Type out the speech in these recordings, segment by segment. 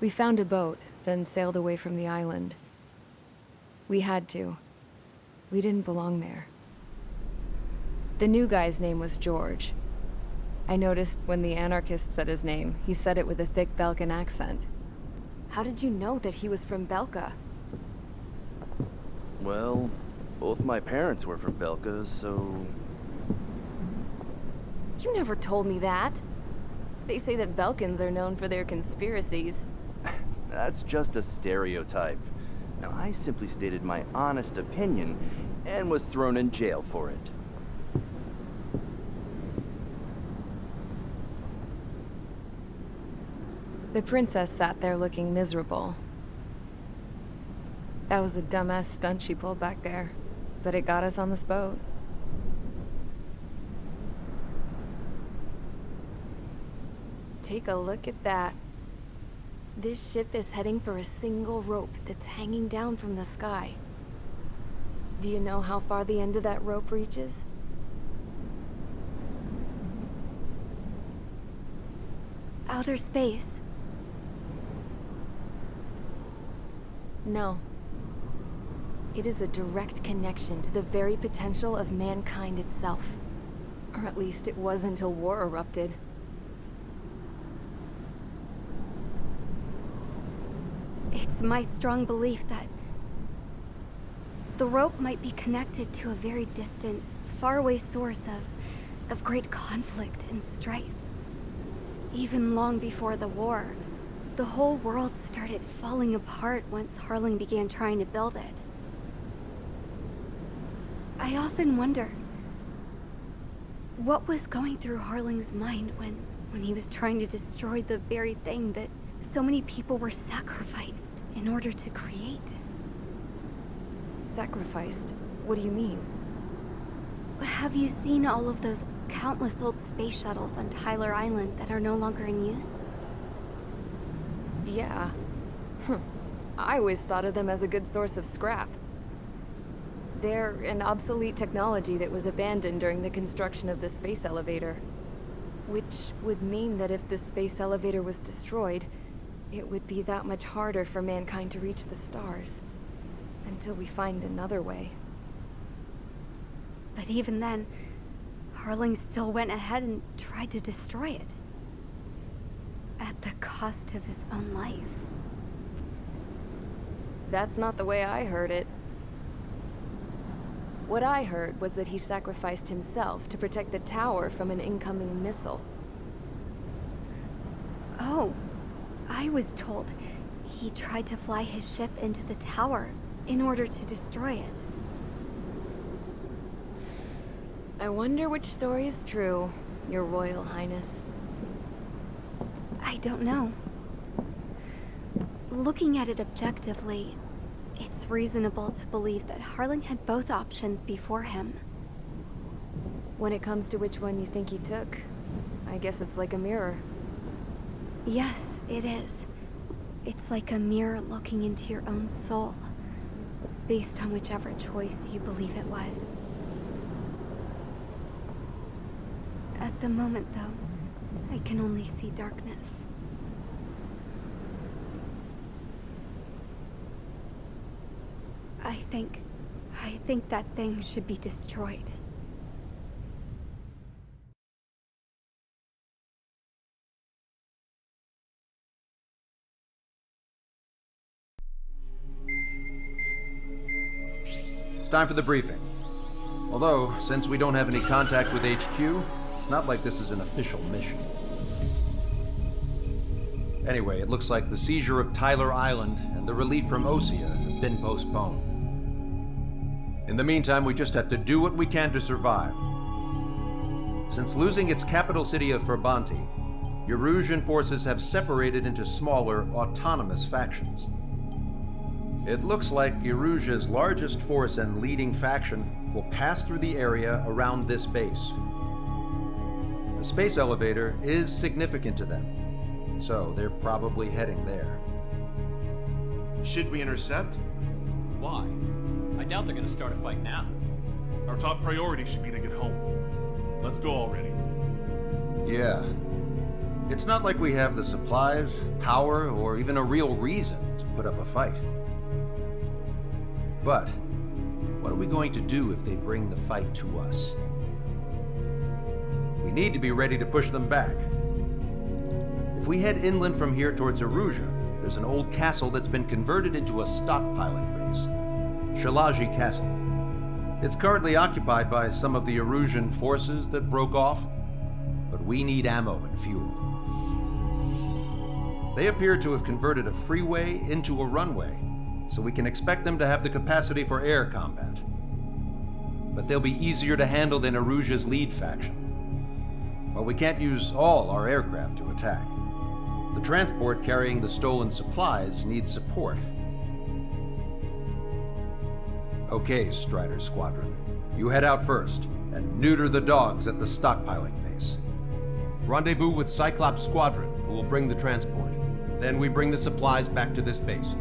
We found a boat, then sailed away from the island. We had to. We didn't belong there. The new guy's name was George. I noticed when the anarchist said his name, he said it with a thick Belkan accent. How did you know that he was from Belka? Well, both my parents were from Belka, so... You never told me that. They say that Belkans are known for their conspiracies. That's just a stereotype. Now, I simply stated my honest opinion and was thrown in jail for it. The princess sat there looking miserable. That was a dumbass stunt she pulled back there, but it got us on this boat. Take a look at that. This ship is heading for a single rope that's hanging down from the sky. Do you know how far the end of that rope reaches? Outer space. No. It is a direct connection to the very potential of mankind itself. Or at least it was until war erupted. It's my strong belief that the rope might be connected to a very distant, faraway source of great conflict and strife. Even long before the war, the whole world started falling apart once Harling began trying to build it. I often wonder what was going through Harling's mind when he was trying to destroy the very thing that so many people were sacrificed in order to create. Sacrificed? What do you mean? Have you seen all of those countless old space shuttles on Tyler Island that are no longer in use? Yeah. I always thought of them as a good source of scrap. They're an obsolete technology that was abandoned during the construction of the space elevator. Which would mean that if the space elevator was destroyed, it would be that much harder for mankind to reach the stars. Until we find another way. But even then, Harling still went ahead and tried to destroy it. At the cost of his own life. That's not the way I heard it. What I heard was that he sacrificed himself to protect the tower from an incoming missile. Oh, I was told he tried to fly his ship into the tower in order to destroy it. I wonder which story is true, Your Royal Highness. I don't know. Looking at it objectively, it's reasonable to believe that Harling had both options before him. When it comes to which one you think he took, I guess it's like a mirror. Yes, it is. It's like a mirror looking into your own soul, based on whichever choice you believe it was. At the moment, though, I can only see darkness. I think that thing should be destroyed. It's time for the briefing. Although, since we don't have any contact with HQ, it's not like this is an official mission. Anyway, it looks like the seizure of Tyler Island and the relief from Osea have been postponed. In the meantime, we just have to do what we can to survive. Since losing its capital city of Ferbanti, Erusian forces have separated into smaller, autonomous factions. It looks like Erusia's largest force and leading faction will pass through the area around this base. The space elevator is significant to them, so they're probably heading there. Should we intercept? Why? I doubt they're gonna start a fight now. Our top priority should be to get home. Let's go already. Yeah. It's not like we have the supplies, power, or even a real reason to put up a fight. But what are we going to do if they bring the fight to us? We need to be ready to push them back. If we head inland from here towards Erusia, there's an old castle that's been converted into a stockpiling base. Shalaji Castle. It's currently occupied by some of the Erusian forces that broke off, but we need ammo and fuel. They appear to have converted a freeway into a runway, so we can expect them to have the capacity for air combat. But they'll be easier to handle than Erusia's lead faction. While we can't use all our aircraft to attack, the transport carrying the stolen supplies needs support. Okay, Strider Squadron. You head out first and neuter the dogs at the stockpiling base. Rendezvous with Cyclops Squadron, who will bring the transport. Then we bring the supplies back to this base.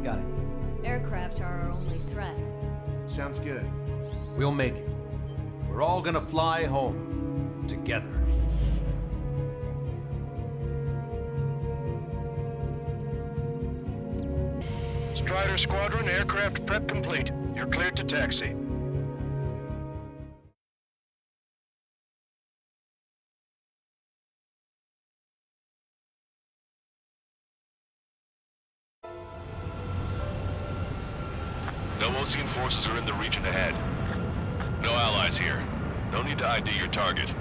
Got it. Aircraft are our only threat. Sounds good. We'll make it. We're all gonna fly home together. Strider Squadron, aircraft prep complete. You're cleared to taxi. No Osean forces are in the region ahead. No allies here. No need to ID your target.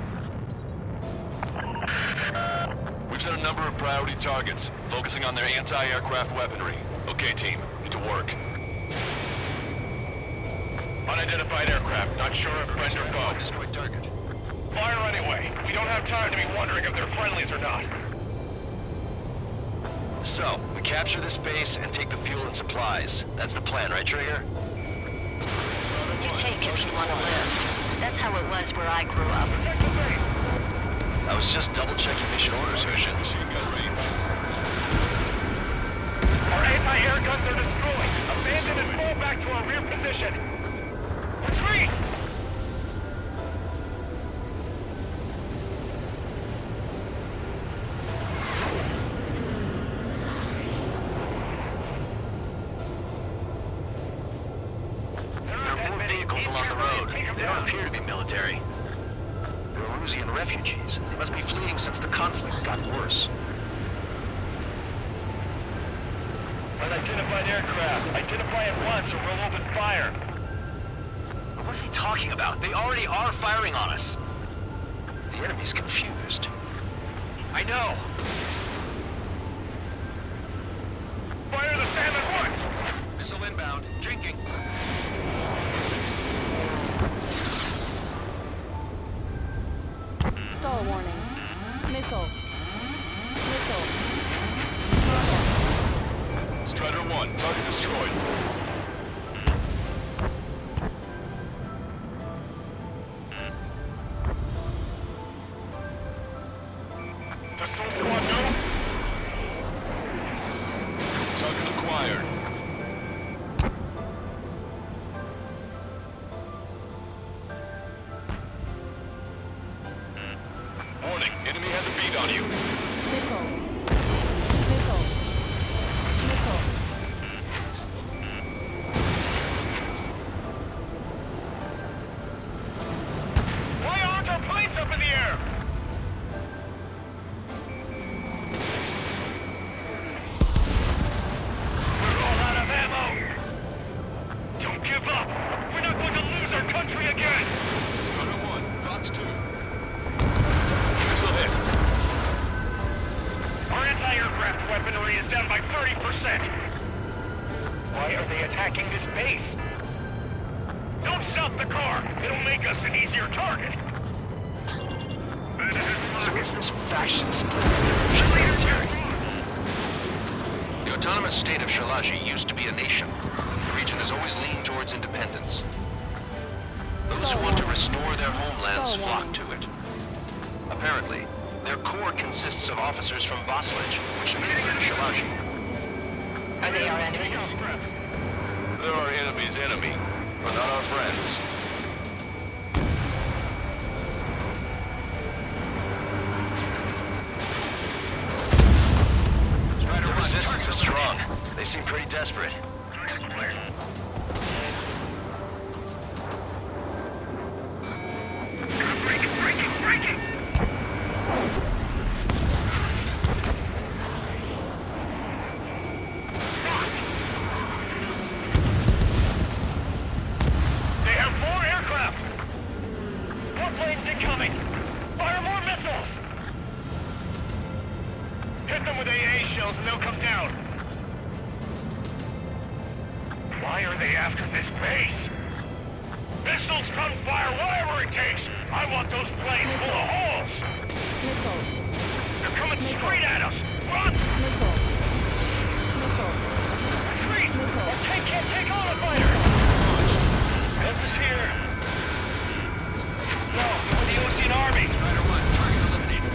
We've set a number of priority targets, focusing on their anti-aircraft weaponry. Okay, team, get to work. Unidentified aircraft, not sure if friend or foe. Destroy target. Fire anyway. We don't have time to be wondering if they're friendlies or not. So, we capture this base and take the fuel and supplies. That's the plan, right, Trigger? You take if you want to live. That's how it was where I grew up. Protect the base! I was just double-checking mission orders, Mission. Machine gun range. Our anti-air guns are destroyed. Abandon and fall back to our rear position. Retreat! There are more vehicles along the road. They don't appear to be military. They're Erusian refugees. They must be fleeing since the conflict got worse. Unidentified aircraft. Identify at once or we'll open fire. But what is he talking about? They already are firing on us. The enemy's confused. I know. Fire the SAM at once! Missile inbound. Drinking. Stall warning. Missile. Missile. Strider 1, target destroyed. Assault squad go! Target acquired. Warning, enemy has a bead on you. Missile. Missile. Missile. Why aren't our planes up in the air? We're all out of ammo! Don't give up! We're not going to lose our country again! Strider 1, Fox 2. Missile hit. Our anti-aircraft weaponry is down by 30%! Why are they attacking this base? Don't stop the car! It'll make us an easier target! So is this faction split military? The autonomous state of Shalaji used to be a nation. The region has always leaned towards independence. Those who want to restore their homelands flock to it. Apparently, their core consists of officers from Vaslage, which neighbors Shalaji. Are they our enemies? They're our enemy's enemy, but not our friends. resistance is strong. They seem pretty desperate. Breaking! They have more aircraft! More planes incoming! Fire more missiles! Hit them with AA shells and they'll come down! Why are they after this base? Missiles, gunfire, whatever it takes! I want those planes full of holes! They're coming straight at us! Run! Retreat! Our tank can't take on a fighter! Help is here! No, for the Ocean Army! Strider 1, target eliminated.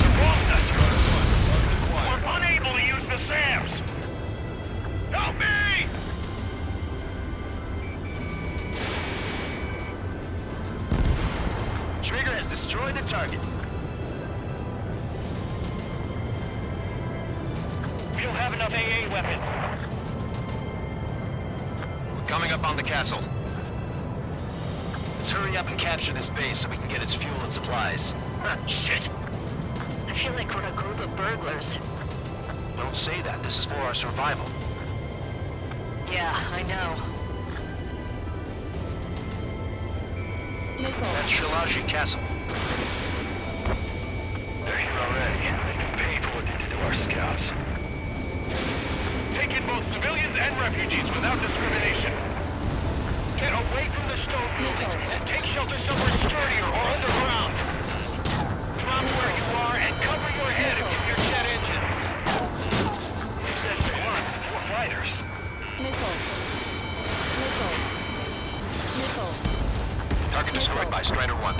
They're both us! Strider 1, target acquired. We're unable to use the SAMs! Help me! Trigger has destroyed the target. We don't have enough AA weapons. We're coming up on the castle. Let's hurry up and capture this base so we can get its fuel and supplies. Shit! I feel like we're a group of burglars. Don't say that. This is for our survival. Yeah, I know. That's Shalaji Castle. They're here already. They can pay for what they did to our scouts. Take in both civilians and refugees without discrimination. Get away from the stone buildings and take shelter somewhere sturdier or underground. Drop where you are and cover your head if you hear jet engine. You said you weren't 4 fighters. Target destroyed by Strider 1.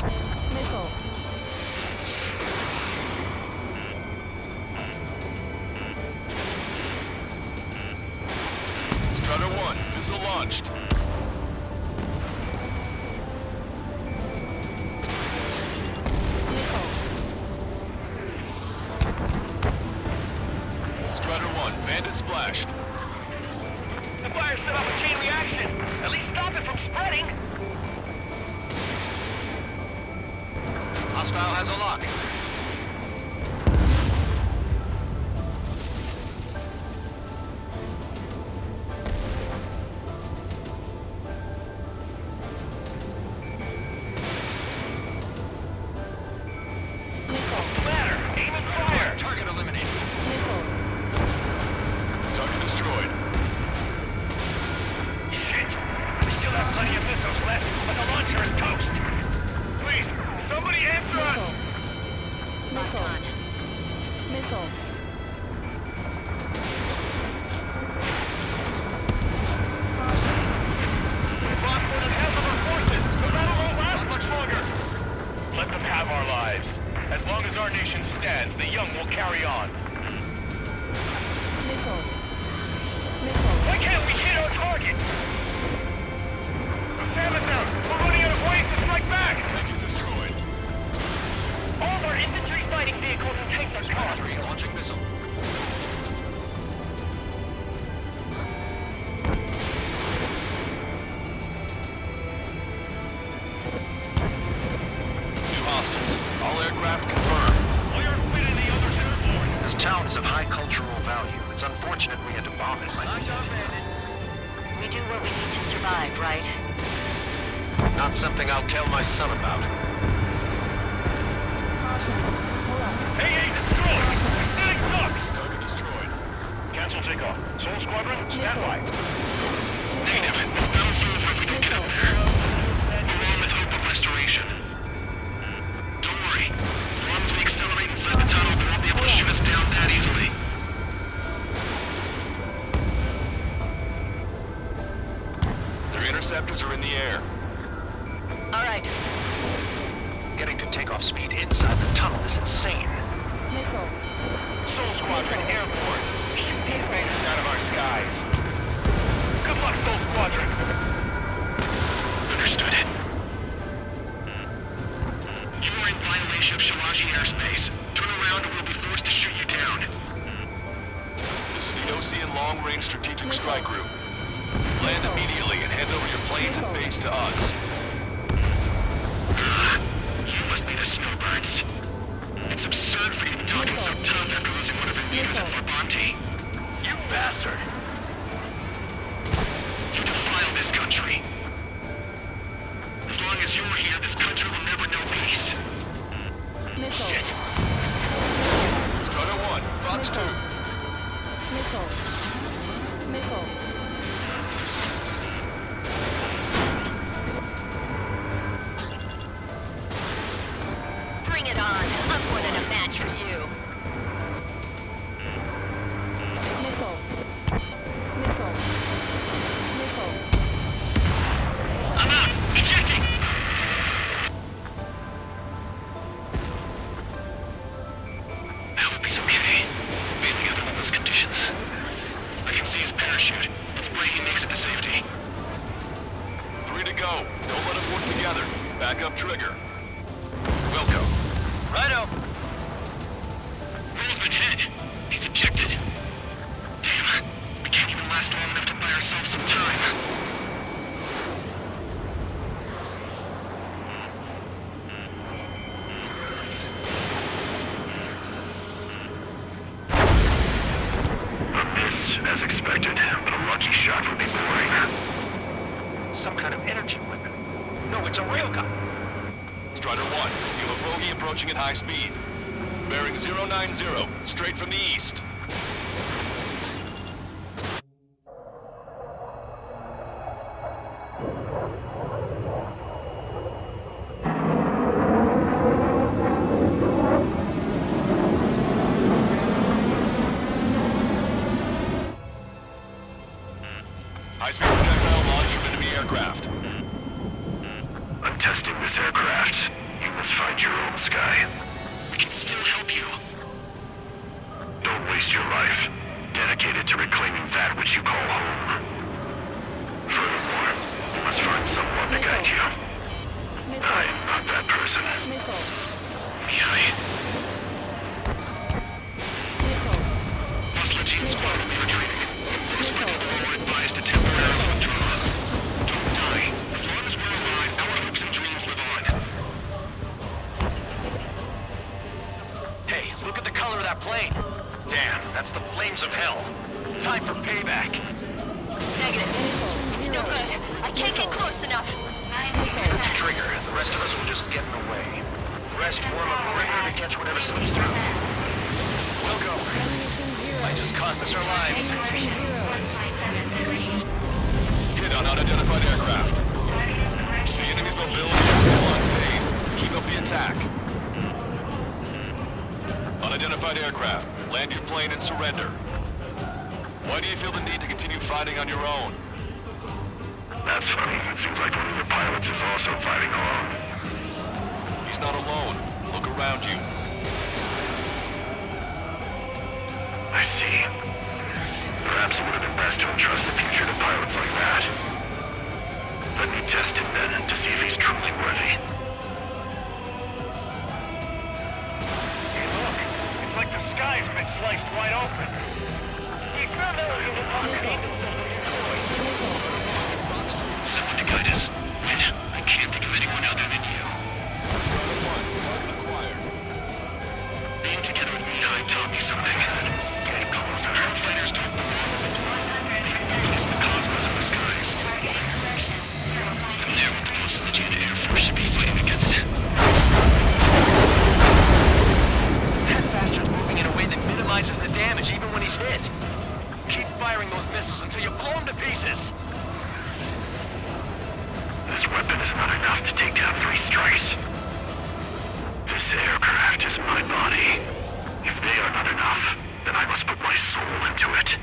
Strider 1, missile launched. Strider 1, bandit splashed. The fire set off a chain reaction. At least stop it from spreading. Hostile has a lock. Ladder, aim and fire. Target eliminated. Target destroyed. Shit! We still have plenty of missiles left, but the launcher is toast. Please, somebody answer us! Locked on. We've lost more than half of our forces, so that'll won't last much longer. Let them have our lives. As long as our nation stands, the young will carry on. Why can't we hit our target? The SAM is out! We're running out of ways to strike back! Tank is destroyed. All of our infantry fighting vehicles and tanks are gone. Strider 3, launching missile. New hostiles. All aircraft confirmed. Clear fit in the other airborne. This town is of high cultural value. It's unfortunate we had to bomb it like we did. We do what we need to survive, right? Not something I'll tell my son about. AA destroyed! Setting ducks! Target destroyed. Cancel takeoff. Soul Squadron, stand by. Negative. This battle seems like we don't get up there. We're on with hope of restoration. Don't worry. As long as we accelerate inside the tunnel, they won't be able to shoot us down that easily. Their interceptors are in the air. All right. Getting to takeoff speed inside the tunnel is insane. Soul Squadron, airborne. Shoot these bases out of our skies. Good luck, Soul Squadron. Understood. You are in violation of Shalaji airspace. Turn around or we'll be forced to shoot you down. Osean Long-Range Strategic Strike Group. Land immediately and hand over your planes and base to us. You must be the snowbirds. It's absurd for you talking so tough after losing one of your leaders at Labonte. You bastard! You defile this country. As long as you're here, this country will never know peace. Shit. Strider 1, Fox 2. Bring it on. I'm more than a match for you. I'm out! Ejecting! I hope he's okay. Bailing out under those conditions. I can see his parachute. Let's pray he makes it to safety. 3 to go. Don't let them work together. Back up trigger. Wilco. Righto! Roll's been hit. He's ejected. Damn. We can't even last long enough to buy ourselves some time. A miss, as expected, but a lucky shot would be boring. Some kind of energy weapon. No, it's a railgun. Strider 1, you have a bogey approaching at high speed. Bearing 090, straight from the east. High-speed projectile launched from enemy aircraft. I'm testing this aircraft. You must find your own sky. We can still help you. Don't waste your life. Dedicate it to reclaiming that which you call home. Furthermore, you must find someone to guide you. I am not that person. Miai. Muscle Team Squad will be retreating. This my people are advised to temporarily withdraw. Don't die. As long as we're alive, our hopes and dreams live on. Hey, look at the color of that plane. Damn, that's the flames of hell. Time for payback. Negative. It's no good. I can't get close enough. To trigger, the rest of us will just get in the way. The rest form a perimeter to catch whatever slips through. Wilco, might just cost us our lives. Hit on unidentified aircraft. The enemy's mobility is still unfazed. Keep up the attack. Unidentified aircraft. Land your plane and surrender. Why do you feel the need to continue fighting on your own? That's funny. It seems like one of your pilots is also fighting alone. He's not alone. Look around you. I see. Perhaps it would have been best to entrust the future to pilots like that. Let me test him then to see if he's truly worthy. Hey, look. It's like the sky's been sliced wide open. Someone to guide us. When? I can't think of anyone other than you. Strider 1, target acquired. Being together with Miai taught me something. Getting closer. Drone fighters don't belong. It's the cosmos of the skies. And they're what the most legit Air Force should be fighting against. That bastard's moving in a way that minimizes the damage even when he's hit. Keep firing those missiles until you blow them to pieces. This weapon is not enough to take down 3 strikes. This aircraft is my body. If they are not enough, then I must put my soul into it.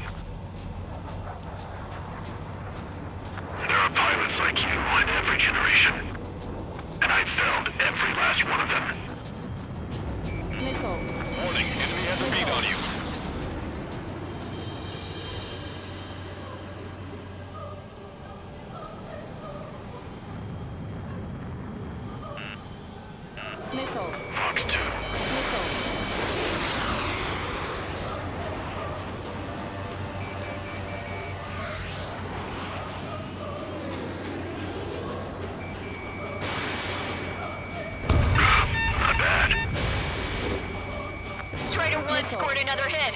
1 scored another hit.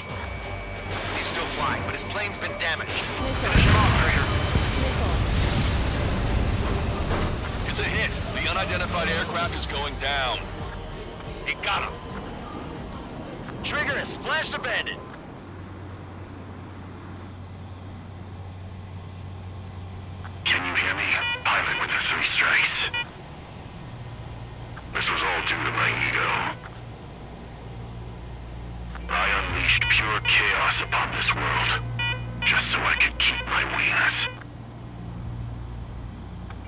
He's still flying, but his plane's been damaged. Finish him off, Traitor. It's a hit. The unidentified aircraft is going down. He got him. Trigger has splashed a bandit. Can you hear me? Pilot with the 3 strikes. This was all due to my ego. I unleashed pure chaos upon this world, just so I could keep my wings.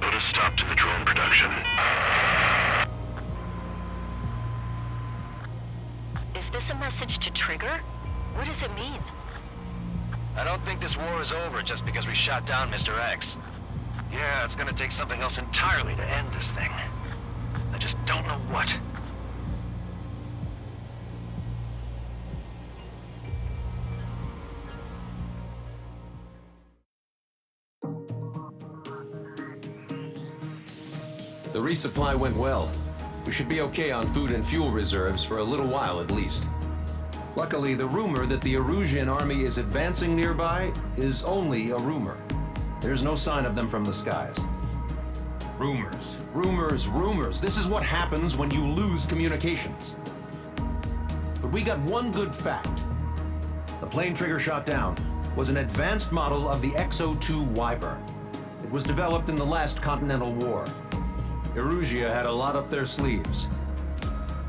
Put a stop to the drone production. Is this a message to Trigger? What does it mean? I don't think this war is over just because we shot down Mr. X. Yeah, it's gonna take something else entirely to end this thing. I just don't know what. The resupply went well. We should be okay on food and fuel reserves for a little while at least. Luckily, the rumor that the Erusian army is advancing nearby is only a rumor. There's no sign of them from the skies. Rumors, rumors, rumors. This is what happens when you lose communications. But we got one good fact. The plane Trigger shot down was an advanced model of the XO-2 Wyvern. It was developed in the last Continental War. Erusia had a lot up their sleeves.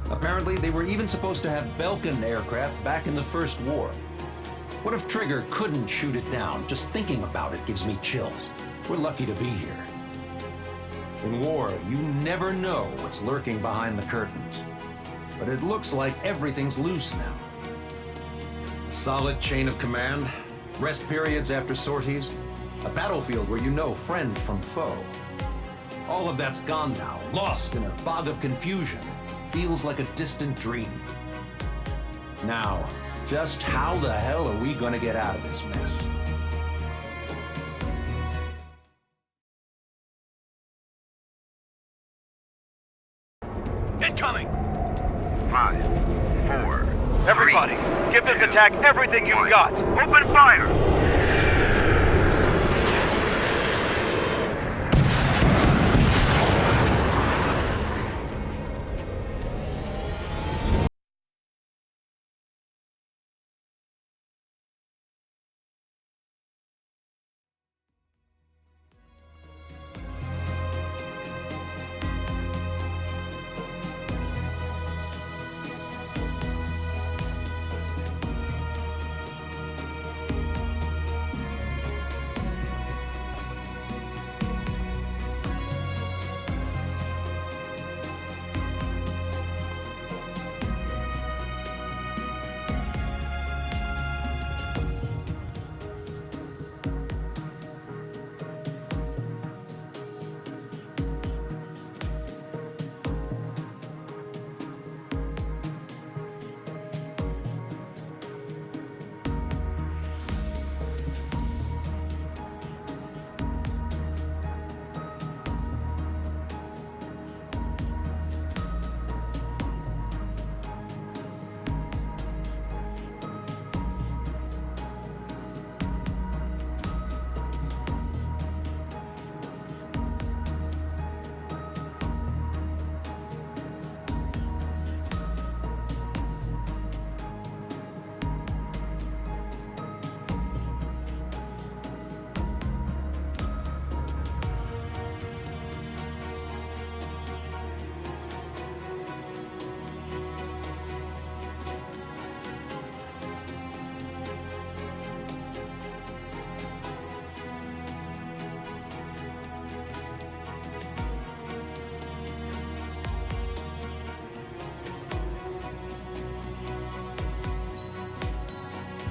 Apparently, they were even supposed to have Belkin aircraft back in the First War. What if Trigger couldn't shoot it down? Just thinking about it gives me chills. We're lucky to be here. In war, you never know what's lurking behind the curtains. But it looks like everything's loose now. A solid chain of command, rest periods after sorties, a battlefield where you know friend from foe. All of that's gone now, lost in a fog of confusion. Feels like a distant dream. Now, just how the hell are we gonna get out of this mess? Incoming! 5, 4, Everybody, give this attack everything you've got. Open fire!